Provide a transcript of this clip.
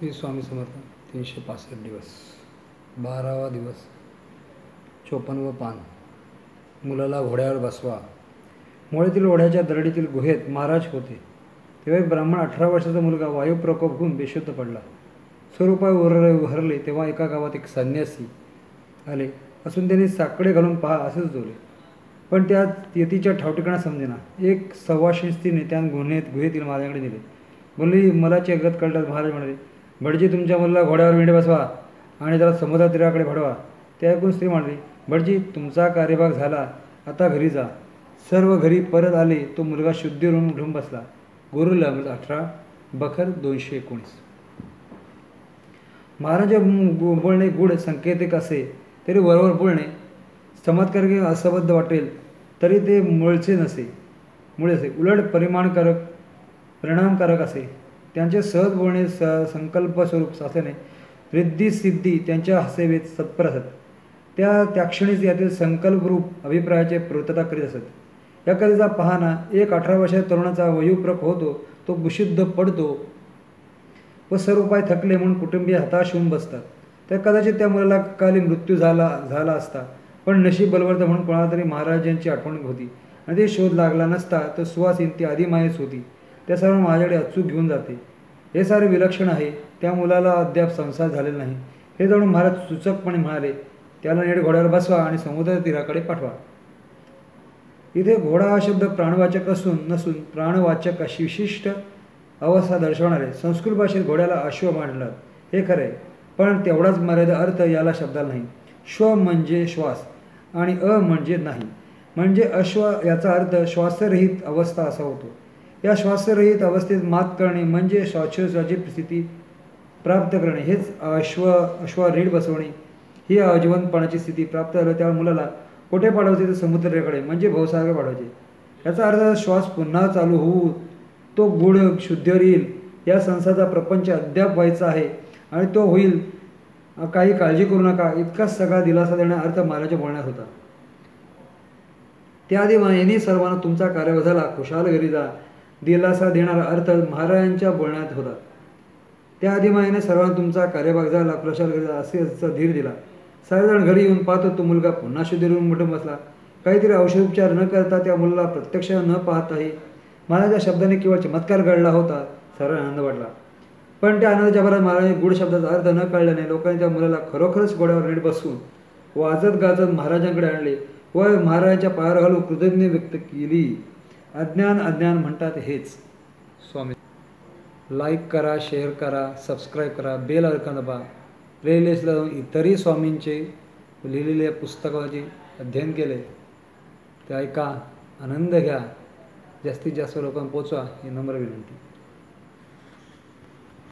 श्री स्वामी समर्थ 365 दिवस 12वा दिवस 54व पान. मुलाला घोड्यावर बसवा. मुळेतील ओढ्याच्या दरडीतील गुहेत महाराज होते. तेव्हा एक ब्राह्मण 18 वर्षाचा मुलगा वायू प्रकोप होऊन बेशुद्ध पडला. स्वरूपाय उहरले तेव्हा एका गावात एक संन्यासी आले असून त्यांनी साकडे घालून पहा असेच जोले. पण त्या यतीच्या ठावठिकाणा समजेना. एक सव्वाशे स्त्रीने त्या गुहेतील महाराजांकडे दिले. बोलली, मलाची अगत कळतात. महाराज म्हणाले, भटजी, तुमच्या मुलाला घोड्यावर विंडे बसवा आणि त्याला समुद्र तीराकडे भडवा. ते ऐकून स्त्री म्हणाली, भटजी, तुमचा कार्यभाग झाला, आता घरी जा. सर्व घरी परत आले. तो मुलगा शुद्धी होऊन उठून बसला. गुरु 18 बखर 219. महाराज बोलणे गूढ संकेतिक असे तरी वरवर बोलणे चमत्कारिक असंबद्ध वाटेल तरी ते मुळचे असे. उलट परिणामकारक असे. त्यांचे सहज बोलणे संकल्प स्वरूप असल्याने रिद्धी सिद्धी त्यांच्या सेवेत तत्पर असत. त्या क्षणीच यातील संकल्परूप अभिप्रायाचे पूर्तता करीत असत. या कधीचा पाहना एक 18 वर्षाच्या तरुणाचा वयोप्रक होतो, तो विशुद्ध पडतो व सर्व पाय थकले म्हणून कुटुंबीय हताश होऊन बसतात. तर कदाचित त्या मुलाला काली मृत्यू झाला असता, पण नशीब बलवर्त म्हणून कोणाला तरी महाराजांची आठवण होती आणि ते शोध लागला नसता तर सुवासीन ती आदिमायेच होती. त्या सर्व माझ्याकडे अचूक घेऊन जाते. हे सारे विलक्षण आहे. त्या मुलाला अद्याप संसार झालेला नाही हे जाणून महाराज सूचकपणे म्हणाले, त्याला नीट घोड्यावर बसवा आणि समुद्र तीराकडे पाठवा. इथे घोडा हा शब्द प्राणवाचक नसून प्राणवाचक अशी विशिष्ट अवस्था दर्शवणारे. संस्कृत भाषेत घोड्याला अश्व म्हणतात, हे खरे, पण तेवढाच मर्यादा अर्थ याला शब्दाला नाही. श्व म्हणजे श्वास आणि अ म्हणजे नाही. म्हणजे अश्व याचा अर्थ श्वासरहित अवस्था असा होतो. या श्वासरहित अवस्थेत मात करणे म्हणजे श्वासोच्छ्वासाची स्थिती प्राप्त करणे. हेच अश्वारूढ बसवणे ही अजीवनपणाची स्थिती प्राप्त झाली. त्या मुलाला कोठे पाठवायचे तर समुद्राकडे म्हणजे भवसागर पाठवायचे. याचा अर्थ श्वास पुन्हा चालू होऊ तो गुढ शुद्धीवर येईल. या संसाराचा प्रपंच अद्याप व्हायचा आहे आणि तो होईल, काही काळजी करू नका, इतकाच सगळा दिलासा देण्याचा अर्थ महाराजांच्या बोलण्यात होता. त्याआधी यांनी सर्वांना तुमचा कार्यभाग झाला, खुशाल घरी जा, दिलासा देणारा अर्थ महाराजांच्या बोलण्यात होता. त्याआधी मायाने सर्वांना तुमचा कार्यभाग झाला, खुशाल घरी जा असे धीर दिला. सारेजण घरी येऊन पाहतो तो मुलगा पुन्हा शुद्धीवरून उठून बसला. काहीतरी औषधोपचार न करता त्या मुलाला प्रत्यक्ष न पाहताही महाराजांच्या शब्दाने केवळ चमत्कार घडला होता. सर्वांना आनंद वाटला. पण त्या आनंदाच्या भरात महाराजांनी गूढ शब्दाचा अर्थ न कळल्याने लोकांनी त्या मुलाला खरोखरच घोड्यावर नीट बसवून वाजत गाजत महाराजांकडे आणले व महाराजांच्या पायावर घालून कृतज्ञ व्यक्त केली. अज्ञान म्हणतात हेच. स्वामी. लाईक करा, शेअर करा, सबस्क्राईब करा, बेल आयकॉन दाबा. प्लेलिस्टला जाऊन इतरही स्वामींचे लिहिलेले पुस्तकाचे अध्ययन केले ते ऐका, आनंद घ्या, जास्तीत जास्त लोकांना पोचवा ही नम्र विनंती.